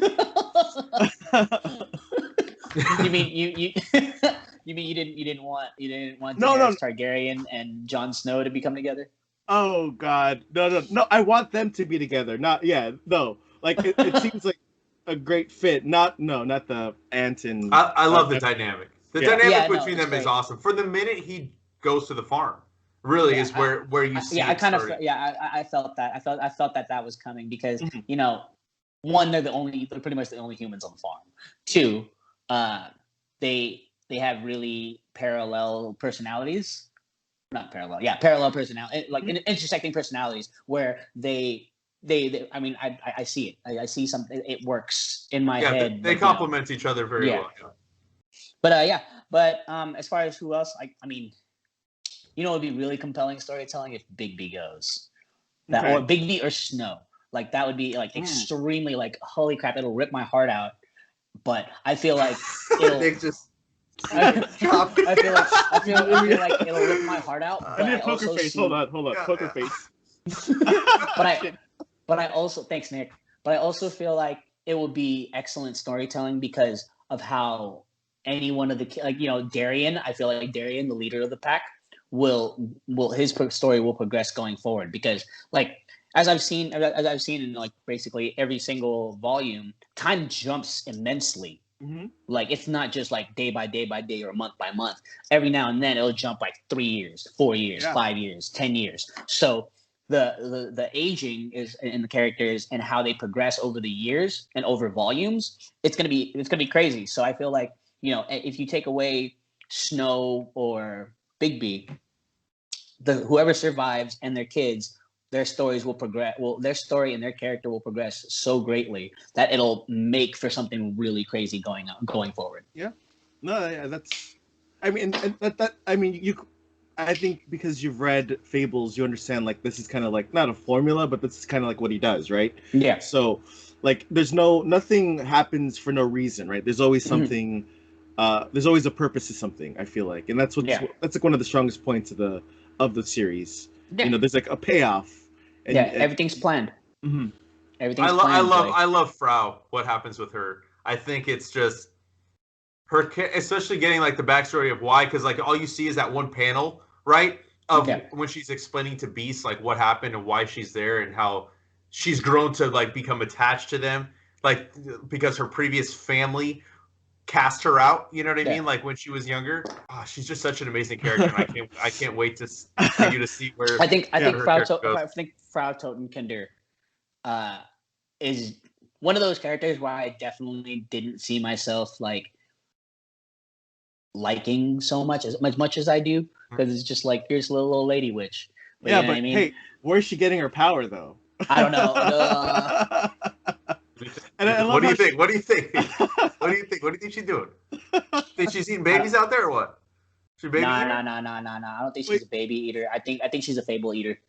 You mean you didn't want Daenerys Targaryen and Jon Snow to become together? Oh God, no! I want them to be together. Like it seems like a great fit. Not the Ant and. I love the dynamic. The dynamic between them is awesome. For the minute he goes to the farm, really is where you see. I felt that. I felt that was coming because one, they're pretty much the only humans on the farm. Two, they have really parallel personalities. Not parallel, parallel personality, like intersecting personalities where they I mean, I see it. I see something. It works in my head. They complement each other very well. Yeah. But as far as who else, I mean, it would be really compelling storytelling if Big B goes, or Big B or Snow. Like that would be like extremely like holy crap! It'll rip my heart out. But I feel like it'll. I feel like it'll rip my heart out. I need a poker face. Hold on. Poker face. But I also thanks Nick. But I also feel like it would be excellent storytelling because of how any one of the Darian. I feel like Darian, the leader of the pack, his story will progress going forward because as I've seen in like basically every single volume, time jumps immensely. Mm-hmm. Like it's not just like day by day by day or month by month. Every now and then it'll jump like 3 years, 4 years, 5 years, 10 years. So the aging is in the characters and how they progress over the years and over volumes. It's gonna be crazy. So I feel like if you take away Snow or Big B, whoever survives and their kids. Their stories will progress. Well, their story and their character will progress so greatly that it'll make for something really crazy going forward. Yeah, no, that's. I mean, that. I mean, you. I think because you've read Fables, you understand. Like this is kind of like not a formula, but this is kind of like what he does, right? Yeah. So, like, nothing happens for no reason, right? There's always something. There's always a purpose to something. I feel like, and that's that's like one of the strongest points of the series. Yeah. There's like a payoff. And everything's planned. Mm-hmm. Everything's planned. I love Frau. What happens with her? I think it's just her, especially getting like the backstory of why, because like all you see is that one panel, right? Of when she's explaining to Beast like what happened and why she's there and how she's grown to like become attached to them, like because her previous family cast her out. You know what I mean? Like when she was younger. Oh, she's just such an amazing character, and I can't wait for you to see where. I think Frau Totenkinder is one of those characters where I definitely didn't see myself like liking so much as I do, because it's just like, here's a little old lady witch. But yeah, but I mean? Hey, where's she getting her power though? I don't know. What do you think? What do you think? What do you think? What do you think she's doing? Think she's eating babies out there or what? She baby eater? No. I don't think she's a baby eater. I think she's a fable eater.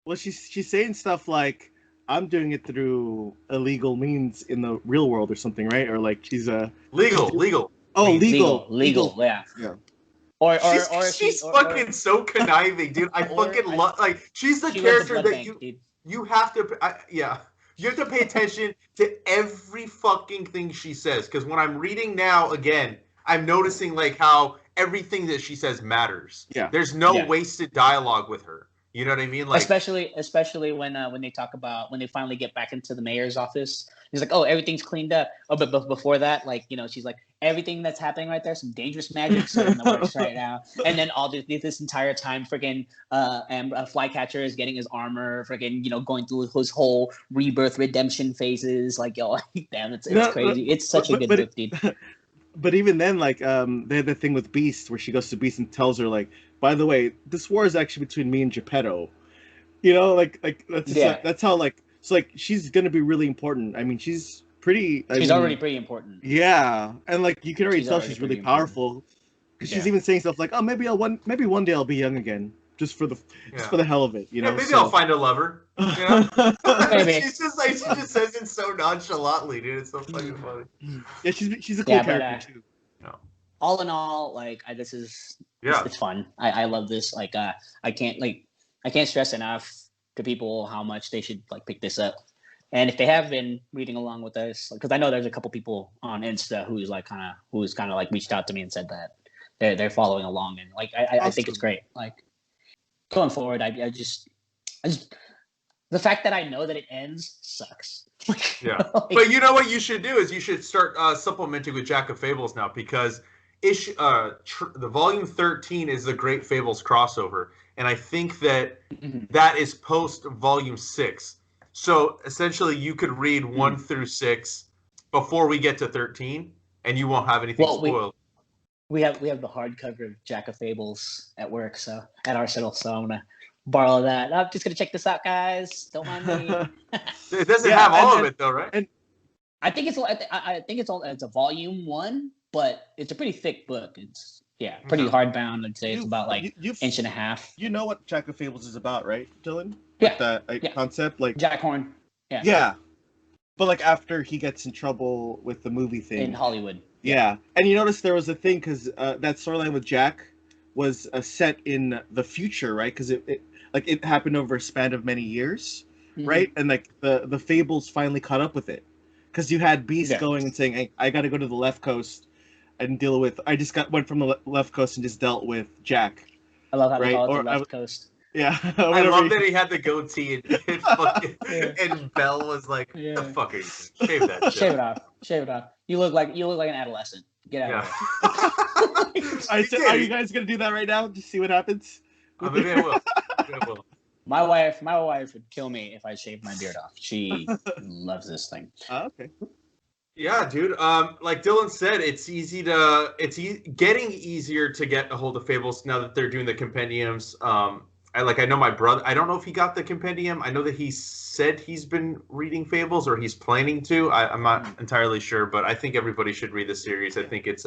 Well, she's saying stuff like, I'm doing it through illegal means in the real world or something, right? Or like she's a legal. Oh, legal. Yeah. Or she's fucking so conniving, dude. I fucking love, like, she's the character that you have to, you have to pay attention to every fucking thing she says, because when I'm reading now again, I'm noticing like how everything that she says matters. Yeah. There's no wasted dialogue with her. You know what I mean? Like, especially when they talk about when they finally get back into the mayor's office. He's like, "Oh, everything's cleaned up." Oh, but before that, like, you know, she's like, "Everything that's happening right there, some dangerous magic's in the works right now." And then all this entire time, freaking, Flycatcher is getting his armor, freaking, you know, going through his whole rebirth redemption phases. Like, yo, damn, it's crazy. It's such a good book, dude. But even then, like, they had the thing with Beast where she goes to Beast and tells her, like, by the way, this war is actually between me and Geppetto. You know, like that's how, like, so, like, she's gonna be really important. I mean, she's pretty. She's already pretty important. Yeah, and like you can already tell she's really powerful, because she's even saying stuff like, "Oh, maybe one day I'll be young again, just for the hell of it." You know, maybe I'll find a lover. You know? She's just like, she just says it so nonchalantly, dude. It's so fucking funny. Yeah, she's a cool character too. All in all, like, this is it's fun. I love this. Like, I can't stress enough to people how much they should like pick this up. And if they have been reading along with us, because I know there's a couple people on Insta who's kind of like reached out to me and said that they're following along, and like I think it's great. Like, going forward, I just the fact that I know that it ends sucks. Yeah, but you know what you should do is you should start supplementing with Jack of Fables now, because the volume 13 is the Great Fables crossover, and I think that that is post volume 6. So essentially, you could read 1 through 6 before we get to 13, and you won't have anything spoiled. We have the hardcover of Jack of Fables at work, so at Arsenal. So I'm gonna borrow that. I'm just gonna check this out, guys. Don't mind me. It doesn't have all of it though, right? And I think it's a volume 1, but it's a pretty thick book. It's pretty hardbound. I'd say it's about like inch and a half. You know what Jack of Fables is about, right, Dylan? Yeah. That concept, like Jack Horn. Yeah. Yeah. But like after he gets in trouble with the movie thing in Hollywood. Yeah. And you notice there was a thing, because that storyline with Jack was set in the future, right? Because it happened over a span of many years, right? And like the Fables finally caught up with it, because you had Beast going and saying, "Hey, I got to go to the left coast and deal with." I just went from the left coast and just dealt with Jack. I love how they call it the left coast. Yeah, I love that he had the goatee and Belle was like, "The fuck are you doing? Shave that shit. Shave it off. You look like an adolescent. Get out of here." Are you guys gonna do that right now? Just see what happens. Maybe I will. My wife would kill me if I shaved my beard off. She loves this thing. Okay. Yeah, dude. Like Dylan said, it's getting easier to get a hold of Fables now that they're doing the compendiums. I know my brother. I don't know if he got the compendium. I know that he said he's been reading Fables, or he's planning to. I'm not entirely sure, but I think everybody should read the series. I think it's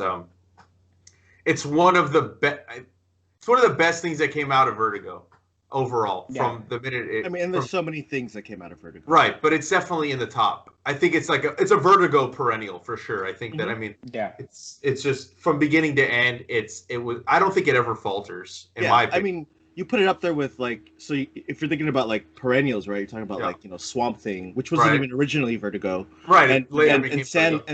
one of the best things that came out of Vertigo overall from the minute it. I mean, and there's so many things that came out of Vertigo. Right, but it's definitely in the top. I think it's like it's a Vertigo perennial for sure. I think that it's just from beginning to end. I don't think it ever falters in my opinion. I mean, you put it up there with like, so if you're thinking about like perennials, right? You're talking about like, you know, Swamp Thing, which wasn't even originally Vertigo, right? And later and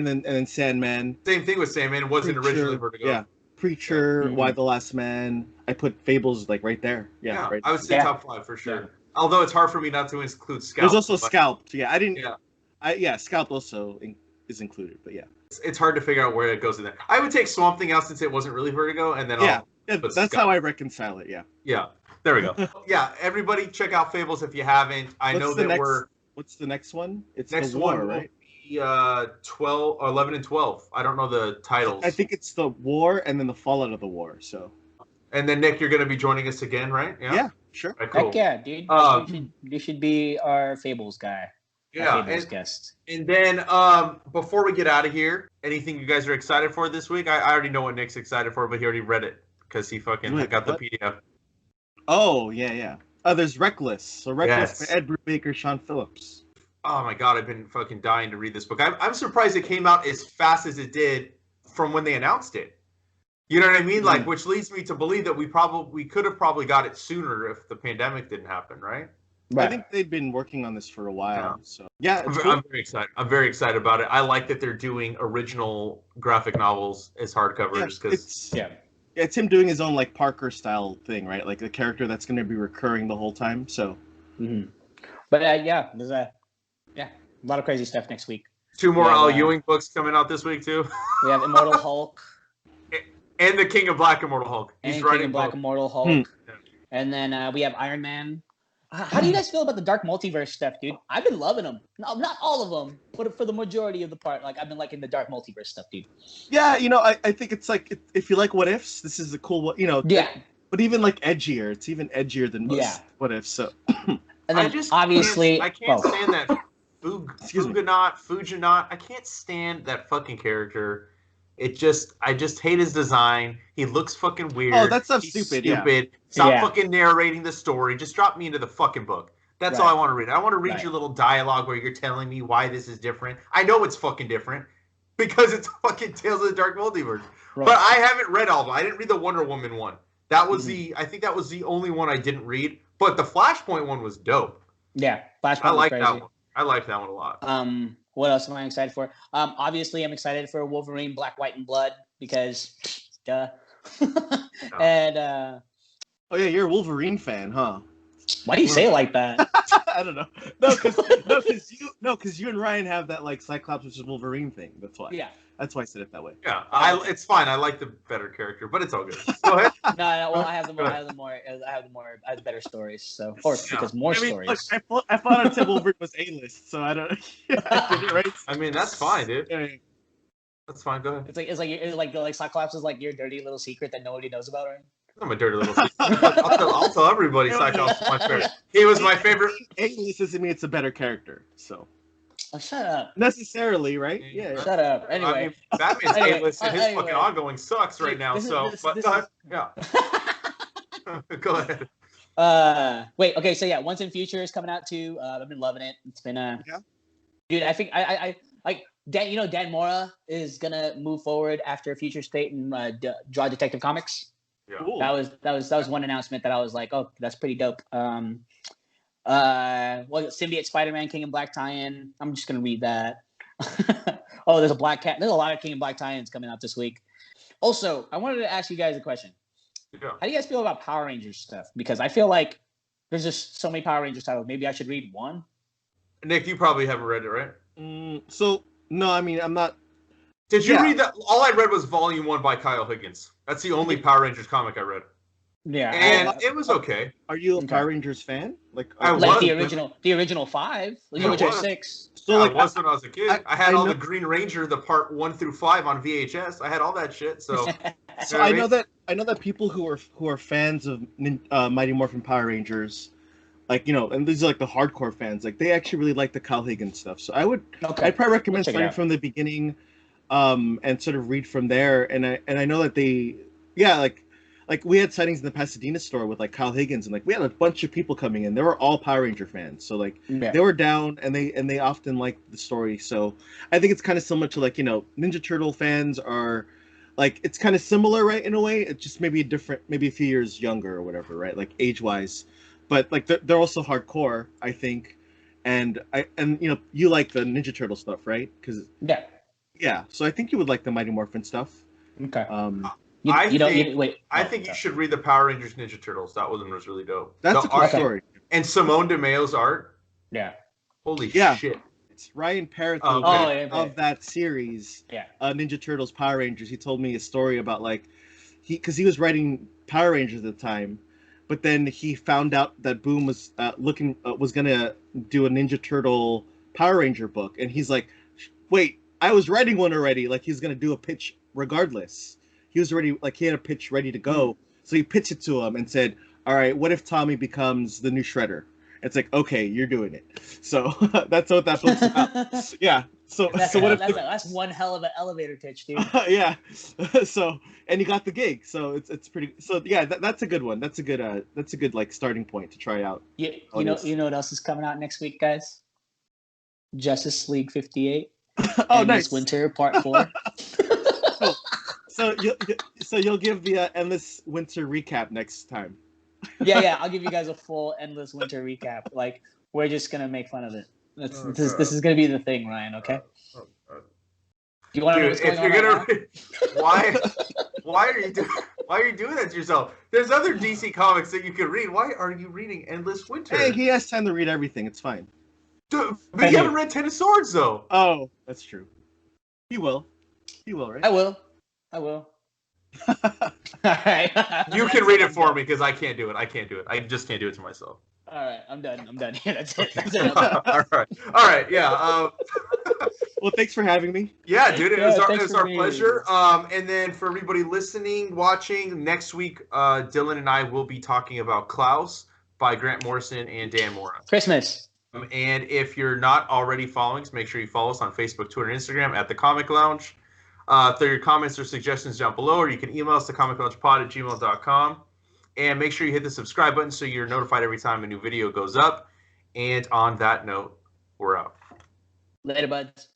then Sandman. Same thing with Sandman. It wasn't originally Vertigo. Yeah. Preacher, Why the Last Man. I put Fables like right there. Yeah. Right. I would say top 5 for sure. Although it's hard for me not to include Scalp. There's also Scalp. Yeah, I didn't. Yeah. Scalp also is included, but yeah. It's hard to figure out where it goes in there. I would take Swamp Thing out since it wasn't really Vertigo, and then that's Scalp. How I reconcile it. Yeah. Yeah. There we go. Yeah, everybody check out Fables if you haven't. What's the next one? It's next the War, one right? 12 or 11 and 12. I don't know the titles. I think it's the War and then the Fallout of the War. So. And then Nick, you're going to be joining us again, right? Yeah, sure. Right, cool. Heck yeah, dude. You should be our Fables guy. Yeah, Fables guest. And then before we get out of here, anything you guys are excited for this week? I already know what Nick's excited for, but he already read it because he fucking got the PDF. Oh yeah. There's Reckless. So Reckless by Ed Brubaker, Sean Phillips. Oh my god, I've been fucking dying to read this book. I'm surprised it came out as fast as it did from when they announced it. You know what I mean? Like, which leads me to believe that we could have probably got it sooner if the pandemic didn't happen, right? I think they've been working on this for a while. Yeah. So yeah, I'm very excited. I'm very excited about it. I like that they're doing original graphic novels as hardcovers because it's him doing his own like Parker style thing, right? Like a character that's going to be recurring the whole time. So, but there's a lot of crazy stuff next week. 2 more Al Ewing books coming out this week too. We have Immortal Hulk. And the King of Black Immortal Hulk. He's writing King of Black Immortal Hulk. And then we have Iron Man. How do you guys feel about the Dark Multiverse stuff, dude? I've been loving them. No, not all of them, but for the majority of the part, like I've been liking the Dark Multiverse stuff, dude. Yeah, I think it's like if you like What Ifs, this is a cool one. But even like edgier, it's even edgier than most What Ifs. So. And then obviously, I can't stand that Fujinaut. I can't stand that fucking character. I just hate his design. He looks fucking weird. Oh, that stuff's stupid. Yeah. Stop fucking narrating the story. Just drop me into the fucking book. That's all I want to read. I want to read your little dialogue where you're telling me why this is different. I know it's fucking different because it's fucking Tales of the Dark Multiverse. Right. But I haven't read all of them. I didn't read the Wonder Woman one. That was I think that was the only one I didn't read. But the Flashpoint one was dope. Yeah, Flashpoint. I like that one. I like that one a lot. What else am I excited for? Obviously, I'm excited for Wolverine, Black, White, and Blood because, duh. And you're a Wolverine fan, huh? Why do you say it like that? I don't know. Because you and Ryan have that like Cyclops versus Wolverine thing. That's why. Yeah. That's why I said it that way. Yeah, it's fine. I like the better character, but it's all good. Go ahead. No. Well, I have the better stories. So, because more stories. Look, I thought I said Wolverine was A-list, so I don't. Right? I mean, that's fine, dude. Yeah. That's fine. Go ahead. It's like Cyclops is like your dirty little secret that nobody knows about, right? I'm a dirty little secret. I'll tell everybody Cyclops is my favorite. He was my favorite. A-list doesn't mean it's a better character, so. Oh, shut up. Necessarily, right? Yeah. Shut up. Anyway. I mean, Batman's A-list and his fucking ongoing sucks right now. Go ahead. Wait. Okay. So Once in Future is coming out too. I've been loving it. It's been dude. I think I like Dan. Dan Mora is gonna move forward after Future State and draw Detective Comics. Yeah. Cool. That was one announcement that I was like, oh, that's pretty dope. Symbiote Spider-Man King and Black tie-in. I'm just gonna read that. There's a Black Cat. There's a lot of King and Black tie-ins coming out this week. Also, I wanted to ask you guys a question. Yeah. How do you guys feel about Power Rangers stuff? Because I feel like there's just so many Power Rangers titles. Maybe I should read one. Nick, you probably haven't read it, right? So no, I mean I'm not. Did you read that? All I read was Volume 1 by Kyle Higgins. That's the only Power Rangers comic I read. Yeah, and it was okay. Are you a Power Rangers fan? I was the original 5, the original 6. So I was when I was a kid. I had all the Green Ranger, the part 1 through 5 on VHS. I had all that shit. So, I know that people who are fans of Mighty Morphin Power Rangers, like and these are like the hardcore fans, like they actually really like the Kyle Higgins stuff. So I'd probably recommend starting from the beginning, and sort of read from there. And I know that they, like we had sightings in the Pasadena store with like Kyle Higgins, and like we had a bunch of people coming in. They were all Power Ranger fans, so like they were down, and they often liked the story. So I think it's kind of similar to like Ninja Turtle fans are, like it's kind of similar, right, in a way. It's just maybe a few years younger or whatever, right, like age wise, but like they're also hardcore, I think, and you like the Ninja Turtle stuff, right? Because so I think you would like the Mighty Morphin stuff. Okay. I think you should read the Power Rangers Ninja Turtles. That one was really dope. That's a cool story. And Simone DeMeo's art. Yeah. Holy shit. It's Ryan Parrott of that series. Yeah. Ninja Turtles Power Rangers. He told me a story about like because he was writing Power Rangers at the time, but then he found out that Boom was was gonna do a Ninja Turtle Power Ranger book, and he's like, wait, I was writing one already. Like he's gonna do a pitch regardless. He was already like he had a pitch ready to go, so he pitched it to him and said, all right, what if Tommy becomes the new Shredder? It's like, okay, you're doing it. So that's what that book's about. Yeah. So that's one hell of an elevator pitch, dude. Yeah. So and he got the gig. So it's pretty. So yeah, that's a good one. That's a good like starting point to try out. You know what else is coming out next week, guys? Justice League 58. Oh, nice. Winter Part 4. So you'll give the Endless Winter recap next time. Yeah, I'll give you guys a full Endless Winter recap. Like, we're just gonna make fun of it. This is gonna be the thing, Ryan. Okay. Do you want to know what's going on? Why are you doing that to yourself? There's other DC comics that you can read. Why are you reading Endless Winter? Hey, he has time to read everything. It's fine. Dude, but you haven't read Ten of Swords though. Oh, that's true. He will, right? I will. All right. You can read it for me because I can't do it. I just can't do it to myself. All right, I'm done. Yeah, that's it. All right. Yeah. Well, thanks for having me. Yeah, dude, it was our pleasure. And then for everybody listening, watching, next week, Dylan and I will be talking about Klaus by Grant Morrison and Dan Mora. Christmas. And if you're not already following us, make sure you follow us on Facebook, Twitter, and Instagram at The Comic Lounge. Throw your comments or suggestions down below, or you can email us thecomicloungepod@gmail.com. And make sure you hit the subscribe button so you're notified every time a new video goes up. And on that note, we're out. Later, buds.